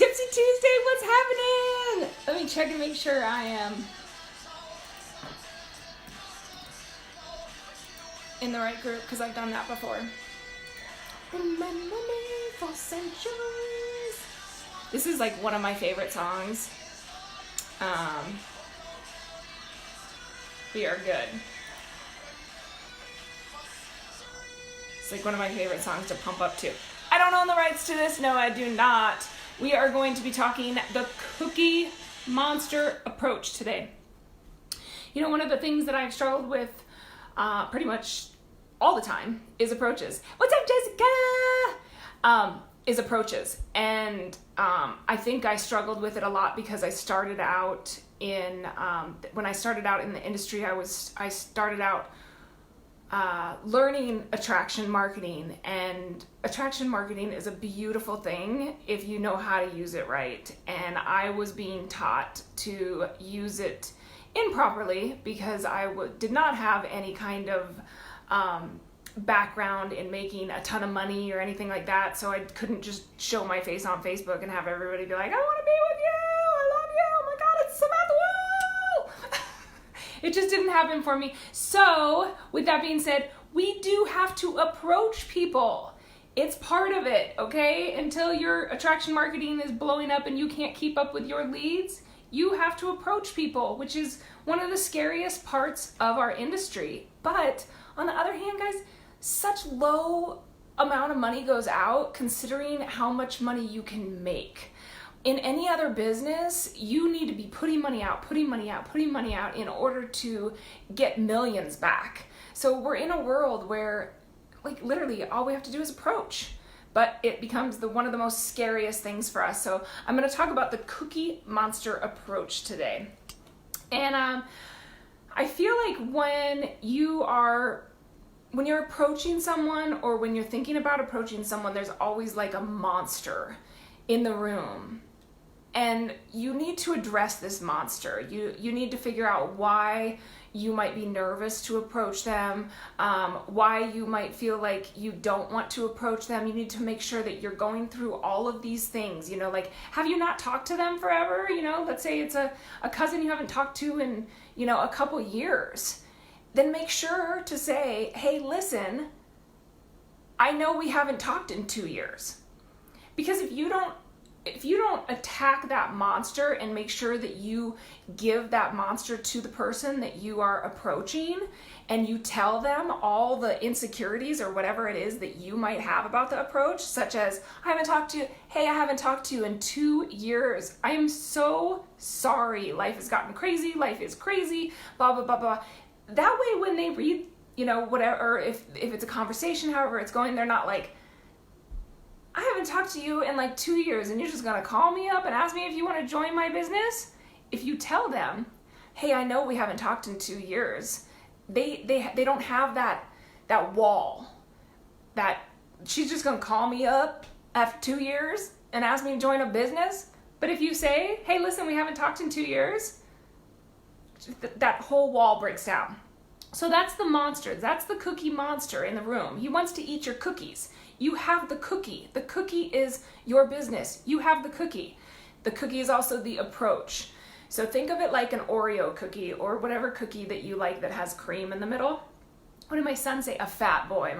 Tipsy Tuesday, what's happening? Let me check and make sure I am in the right group because I've done that before. Remember me for centuries. This is like one of my favorite songs. We are good. It's like one of my favorite songs to pump up to. I don't own the rights to this. No, I do not. We are going to be talking the Cookie Monster approach today. You know, one of the things that I've struggled with pretty much all the time is approaches. What's up, Jessica? Is approaches. And I think I struggled with it a lot because I started out in, when I started out in the industry, I started out learning attraction marketing, and attraction marketing is a beautiful thing if you know how to use it right. And I was being taught to use it improperly because I did not have any kind of background in making a ton of money or anything like that, so I couldn't just show my face on Facebook and have everybody be like, I want to be with you, I love you, oh my god, it's Samantha Woo! It just didn't happen for me. So with that being said, we do have to approach people. It's part of it, okay? Until your attraction marketing is blowing up and you can't keep up with your leads, you have to approach people, which is one of the scariest parts of our industry. But on the other hand, guys, such low amount of money goes out considering how much money you can make. In any other business, you need to be putting money out in order to get millions back. So we're in a world where, like, literally all we have to do is approach. But it becomes one of the most scariest things for us. So I'm going to talk about the Cookie Monster approach today. And I feel like when you're approaching someone, or when you're thinking about approaching someone, there's always like a monster in the room. And you need to address this monster. You need to figure out why you might be nervous to approach them, why you might feel like you don't want to approach them. You need to make sure that you're going through all of these things. You know, like, have you not talked to them forever? You know, let's say it's a cousin you haven't talked to in, you know, a couple years. Then make sure to say, hey, listen, I know we haven't talked in 2 years. Because if you don't attack that monster and make sure that you give that monster to the person that you are approaching, and you tell them all the insecurities or whatever it is that you might have about the approach, such as, I haven't talked to you in 2 years. I am so sorry. Life has gotten crazy. Life is crazy, blah, blah, blah, blah. That way when they read, you know, whatever, or if it's a conversation, however it's going, they're not like, I haven't talked to you in like 2 years and you're just gonna call me up and ask me if you want to join my business. If you tell them, hey, I know we haven't talked in 2 years, they don't have that wall that she's just gonna call me up after 2 years and ask me to join a business. But if you say, hey, listen, we haven't talked in 2 years, that whole wall breaks down. So that's the monster. That's the cookie monster in the room. He wants to eat your cookies. You have the cookie. The cookie is your business. You have the cookie. The cookie is also the approach. So think of it like an Oreo cookie, or whatever cookie that you like that has cream in the middle. What did my son say? A fat boy.